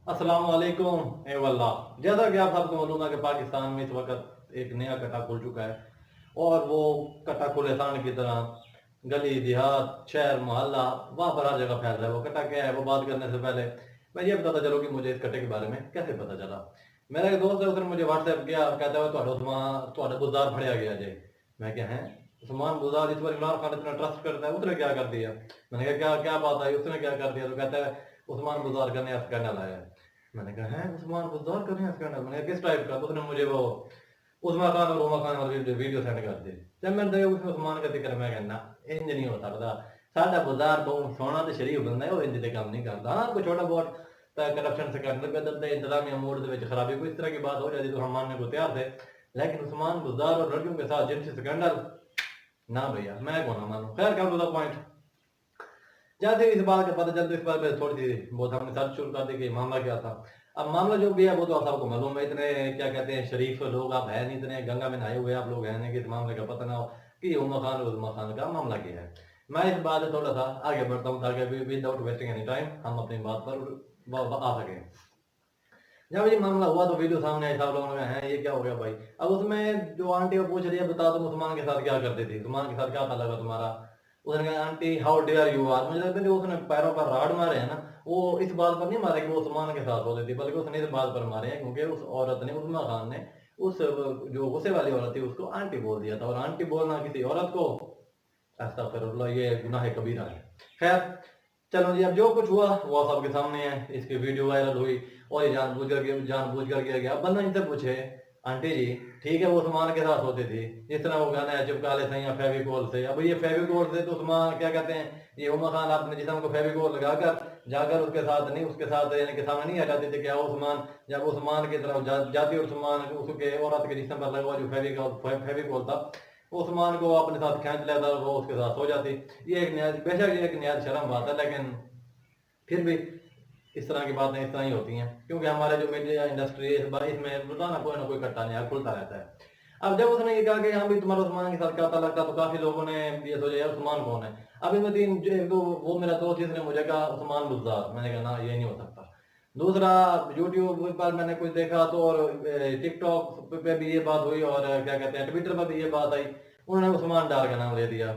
अस्सलाम वालेकुम। ए वल्लाह, जैसा कि आप सबको मालूम है कि पाकिस्तान में इस वक्त एक नया कट्टा खुल चुका है और वो कट्टा खुलेसान की तरह गली देहात शहर मोहल्ला वहाँ पर हर जगह फैल रहा है। वो कट्टा क्या है वो बात करने से पहले मैं ये बताता चलूँ कि मुझे इस कट्टे के बारे में कैसे पता चला। मेरा एक दोस्त है, उसने मुझे व्हाट्सएप किया, कहता है तुम्हारा बुज़दार फड़िया गया जे। मैं क्या है उस्मान बुज़दार इस बार इमरान खान इतना ट्रस्ट करता है, उसने क्या कर दिया। मैंने कहा क्या क्या बात है, उसने क्या कर दिया। तो कहता है उस्मान बुज़दार का नया स्कैंडल आया है। मैंने कहा है उस्मान बुज़दार का नया स्कैंडल। मैंने कहा किस टाइप का। तो उसने मुझे वो उस्मान खान और रोमा खान वाली वीडियो सेंड कर दी। जब मैंने देखा उसमें उस्मान का जिक्र, मैं कहना इंज नहीं हो सकता। साडा बुज़दार तो सोना तो शरीफ बंदा है, वो इंज दे काम नहीं करता। हाँ कोई छोटा बहुत करप्शन से करने लगे, इंतजामिया मूड दे विच खराबी कोई इस तरह की बात हो जाती तो हम मानने को तैयार थे। लेकिन उस्मान बुज़दार और लड़कियों के साथ जिनसी स्कैंडल, ना भैया मैं कौन मानू। खैर क्या टू द पॉइंट, जैसे इस बात का पता चलता इस बार में थोड़ी सी बहुत हमने सर्च शुरू कर दी कि मामला क्या था। अब मामला जो भी है वो तो आप सबको मालूम है। इतने क्या कहते हैं शरीफ लोग आप है नहीं, इतने गंगा में नहाए हुए आप लोग हैं नहीं कि इस मामले का पता ना हो कि उमा खान और उमा खान का मामला क्या है। मैं इस बात से थोड़ा सा आगे बढ़ता हूँ ताकि विदाउट वेस्टिंग एनी टाइम हम अपनी बात पर आ सकें। जब ये मामला हुआ तो वीडियो सामने आई, सब लोगों ने कहा है ये क्या हो गया भाई। अब उसमें जो आंटी वो पूछ रही है बता तुम उस्मान के साथ क्या करती थी, उस्मान के साथ क्या ताल्लुक है तुम्हारा। उसने कहा aunty how dare you are. मुझे लगता है जो उसने पैरों पर राड मारे हैं ना, वो इस बात पर नहीं मारे कि वो उस्मान के साथ होती थी, बल्कि उसने इस बात पर मारे हैं क्योंकि उस औरत ने, उस्मा खान ने उस जो गुस्से वाली औरत थी उसको आंटी बोल दिया था। और आंटी बोलना किसी औरत को, अस्तगफिरुल्लाह, ये गुनाह कबीरा है। खैर चलो जी, अब जो कुछ हुआ वो सबके सामने है। इसकी वीडियो वायरल हुई और ये जानबूझ कर किया गया। अब बंदा इनसे पूछे आंटी जी ठीक है वो उस्मान के साथ होती थी, जिस तरह वो गाना है चिपका ले सही फेविकोल से। अब ये फेविकोल से तो उस्मान क्या कहते हैं, ये उमा खान अपने जिस्म को फेविकोल लगाकर जाकर उसके साथ नहीं, उसके साथ यानी कि सामने नहीं आ जाती थी। क्या उस्मान जब उस्मान की तरफ जाती और उस्मान उसके औरत के जिस्म पर लगा हुआ जो फेविकोल था उस्मान को अपने साथ खींच लेता और वो उसके साथ हो जाती। ये एक नया, बेशक ये एक नया शर्म बात है, लेकिन फिर भी इस तरह की बातें इस तरह ही होती हैं क्योंकि हमारे जो मीडिया इंडस्ट्री है इसमें रोजाना कोई ना कोई कट्टा नया खुलता रहता है। अब जब उसने ये कहा कि हाँ भाई तुम्हारा उस्मान के साथ क्या ताल्लुक था, तो काफी लोगों ने ये सोचा यार उस्मान कौन है। अब इसमें एक तो वो मेरा दोस्त जिसने मुझे कहा उस्मान बुज़दार, मैंने कहा ना ये नहीं हो सकता। दूसरा यूट्यूब पर मैंने कुछ देखा तो, और टिकटॉक पे भी ये बात हुई और क्या कहते हैं ट्विटर पर भी ये बात आई, उन्होंने उस्मान डार का नाम ले दिया।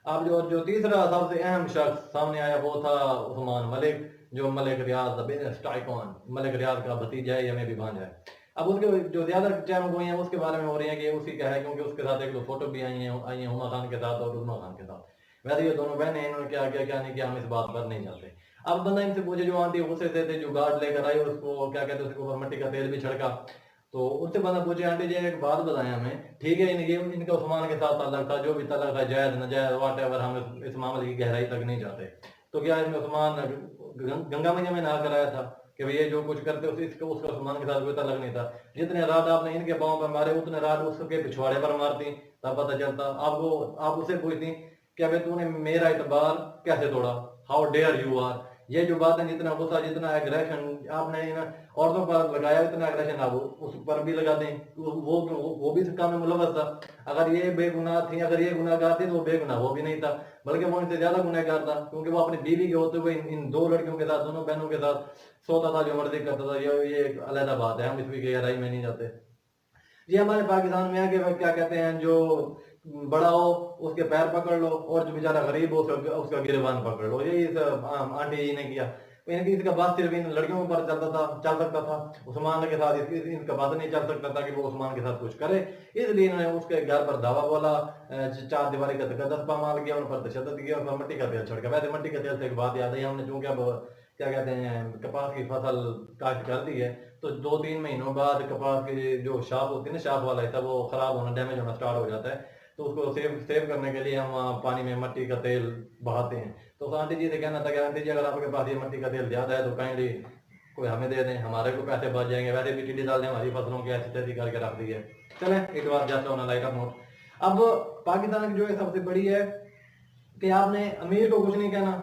अब जो जो तीसरा सबसे अहम शख्स सामने आया वो था उस्मान मलिक, जो मलिक रियाज द बिगेस्ट आइकॉन, मलिक रियाज का भतीजा है या मैं भी भांजा है। अब उसके जो ज्यादा चैनल हुई हैं उसके बारे में हो रही है कि उसी का है क्योंकि उसके साथ एक दो फोटो भी आई हैं हुमा खान के साथ और उस्मा खान के साथ। वैसे ये दोनों बहनें हैं, इन्होंने क्या किया क्या नहीं किया हम इस बात पर नहीं जाते। अब बंदा इनसे पूछे, जो आंटी गुस्से से थे जो गार्ड लेकर आई और उसको क्या कहते हैं उसके ऊपर मिट्टी का तेल भी छिड़का, तो उनसे बंदा पूछे आंटी जी एक बात बताएं हमें, ठीक है ये इनका उस्मान के साथ ताल्लुक था, जो भी ताल्लुक था जायज नाजायज वाट एवर, हम इस मामले की गहराई तक नहीं जाते। तो क्या इसमें उस्मान गंगा मैया में नहा कराया था कि भैया जो कुछ करते उसका उसका उस्मान के साथ कोई ताल्लुक नहीं था। जितने रात आपने इनके पाँव पर मारे उतने रात उसके पिछवाड़े पर मारती तब पता चलता। आपको आप उससे पूछती क्या भाई तूने मेरा इतबार कैसे तोड़ा, हाउ डेयर यू आर। ये जो बात है जितना गुस्सा जितना एग्रेशन आपने इन औरतों पर लगाया इतना एग्रेशन आप उस पर भी लगा दें, वो भी इस काम में मुलव्वस था। अगर ये बेगुनाह थी, अगर ये गुनाहगार थी तो वो बेगुनाह वो भी नहीं था, बल्कि वो इनसे ज्यादा गुनहगार था क्योंकि वो अपनी बीवी के होते हुए इन दो लड़कियों के साथ, दोनों बहनों के साथ सोता था, जो मर्जी करता था। ये एक अलग बात है, हम इसकी गहराई में नहीं जाते। ये हमारे पाकिस्तान में है कि क्या कहते हैं जो बड़ा हो उसके पैर पकड़ लो और जो बेचारा गरीब हो उसका उसका गिरबान पकड़ लो। यही इस आंटी जी ने किया। इनकी इसका बात सिर्फ इन लड़कियों पर चल सकता था, उस्मान के साथ इनका बात नहीं चल सकता था कि वो उस्मान के साथ कुछ करे। इसलिए इन्होंने उसके घर पर धावा बोला, चार दीवारी का दस्ता मार किया, उन पर तशद्दुद किया, उन पर मिट्टी का तेल छिड़का। वैसे मिट्टी का तेल से एक बात याद आई, हमने चूंकि अब क्या कहते हैं कपास की फसल काश्त कर दी है तो 2-3 महीनों बाद कपास की जो शाख होती है ना, शाख वाला हिस्सा वो खराब होना, डैमेज होना स्टार्ट हो जाता है। तो उसको सेव करने के लिए हम वहाँ पानी में मिट्टी का तेल बहाते हैं। तो उस आंटी जी से कहना था कि आंटी जी अगर आपके पास ये मिट्टी का तेल ज़्यादा है तो काइंडली कोई हमें दे दें, हमारे को पैसे बच जाएंगे। वैसे भी टिड्डी दाल ने हमारी फसलों की ऐसी तैसी करके रख दी है। चलें एक बार जाता होना लाइट ऑफ नोट। अब पाकिस्तान की जो है सबसे बड़ी है कि आपने अमीर को कुछ नहीं कहना,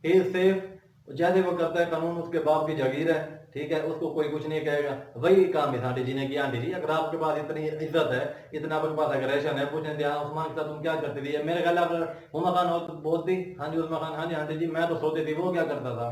ही इज सेफ, जैसे वो करता है कानून उसके बाप की जागीर है, ठीक है, उसको कोई कुछ नहीं कहेगा। वही काम है आंटी जी ने किया। आंटी जी अगर आपके पास इतनी इज्जत है, इतना आपके पास अग्रेशन है, पूछने दिया उस्मान के साथ तुम क्या करती थी, मेरे ख्याल अगर उमा खान हो तो बोलती हाँ जी उस्मान खान, हाँ जी आंटी जी मैं तो सोती थी, वो क्या करता था।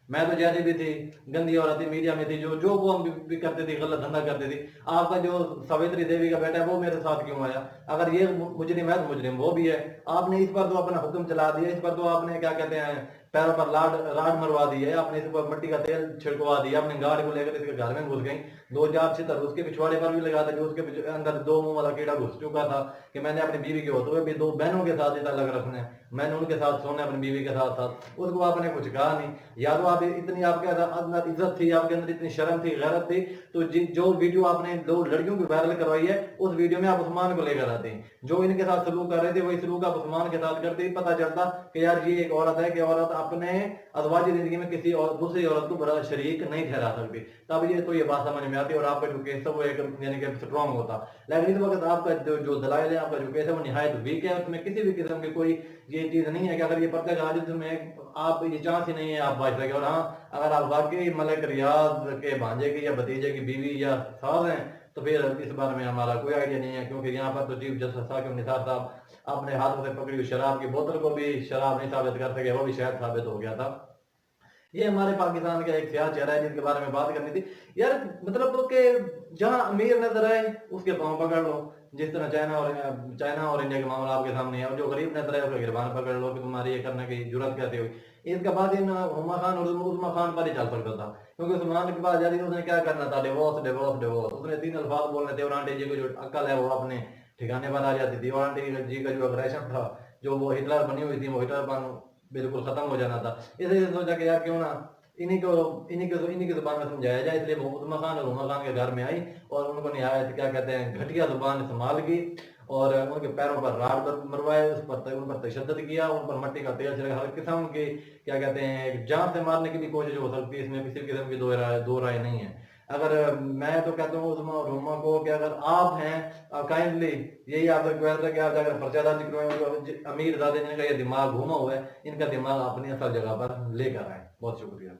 मैं तो जैसी भी थी, गंदी औरत थी, मीडिया में थी, जो जो वो हम भी करते थे, गलत धंधा करते थे। आपका जो सावित्री देवी का बेटा है वो मेरे साथ क्यों आया? अगर ये मुजरिम है तो मुजरिम वो भी है। आपने इस पर तो अपना हुक्म चला दिया, इस पर तो आपने क्या कहते हैं पैरों पर राड मरवा दी है, आपने इस पर मिट्टी का तेल छिड़कवा दिया, अपने गाड़ी को लेकर इसके घर में घुस गई, दो चार छितर उसके पिछवाड़े पर भी लगा था, जो उसके अंदर दो मुंह वाला कीड़ा घुस चुका था कि मैंने अपनी बीवी के होते हुए भी दो बहनों के साथ इतना लग रखना है, मैंने उनके साथ सोना अपनी बीवी के साथ साथ, उसको आपने कुछ कहा नहीं। या तो आप इतनी आपके अंदर इज्जत थी, आपके अंदर इतनी शर्म थी, गैरत थी, तो जो वीडियो आपने दो लड़कियों की वायरल करवाई है उस वीडियो में आप उस्मान को लेकर आते हैं, जो इनके साथ सलूक कर रहे थे वही सलूक आप उस्मान के साथ करते, पता चलता कि यार ये एक औरत है कि औरत अपने अज़वाजी जिंदगी में किसी और दूसरी औरत को बड़ा शरीक नहीं ठहरा सकती। तब ये तो ये बात समझ में आती और आपका जो केस है वो एक यानी कि स्ट्रॉन्ग होता। लेकिन इस वक्त आपका जो दलाइल है, आपका जो केस है वो निहायत वीक है, उसमें किसी भी किस्म की कोई ये चीज नहीं है कि अगर ये पर्चा खारिज में आप ये चांस ही नहीं है आप बच सके। और हाँ, अगर आप वाकई मलिक रियाज के भांजे की या भतीजे की बीवी या सास हैं तो फिर इस बारे में हमारा कोई आइडिया नहीं है, क्योंकि यहाँ पर तो चीफ जस्टिस साकिब निसार साहब अपने हाथों से पकड़ी हुई शराब की बोतल को भी शराब नहीं साबित कर सके, वो भी शायद साबित हो गया था। ये हमारे पाकिस्तान का एक सियाह चेहरा है जिनके बारे में बात करनी थी यार। मतलब तो कि जहां अमीर नजर आए उसके पांव पकड़ लो, जिस तरह चाइना और इंडिया के मामला आपके सामने है, और जो गरीब नजर आए उसका गिरबान पकड़ लो कि तुम्हारी ये करने की जरूरत कैसे हुई। इसका बाद इन हुमा खान और उस्मा खान पर ही चल सकता था, क्योंकि उस्मान के पास जारी उसने क्या करना था, डिवोर्स डिवोर्स डिवोर्स, उसने 3 अल्फाज बोलने थे और आंटी जी को जो अक्ल है वो अपने ठिकाने पर आ जाती थी, और आंटी जी का जो अग्रेशन था, जो वो हिटलर बनी हुई थी, वो हिटलर बन बिल्कुल खत्म हो जाना था। इसलिए सोचा कि यार क्यों ना इन्हीं की जुबान में समझाया जाए, इसलिए वो उस्मा खान और उमर खान के घर में आई और उनको निहायत क्या कहते हैं घटिया जुबान इस्तेमाल की और उनके पैरों पर राड मरवाए, उन पर तशद्दुद किया, उन पर मट्टी का तेल छिड़का, हर किस्म के क्या कहते हैं जान से मारने की भी कोशिश हो सकती है, इसमें किसी किस्म की दो राय नहीं है। अगर मैं तो कहता हूँ उस्मा और उमा को कि अगर आप हैं काइंडली यही आपसे रिक्वेस्ट है कि आप अगर पर्चा दर्ज करवाएं, अमीर ज़्यादा जिनका ये दिमाग घूमा हुआ है इनका दिमाग अपनी असल जगह पर लेकर आए। बहुत शुक्रिया।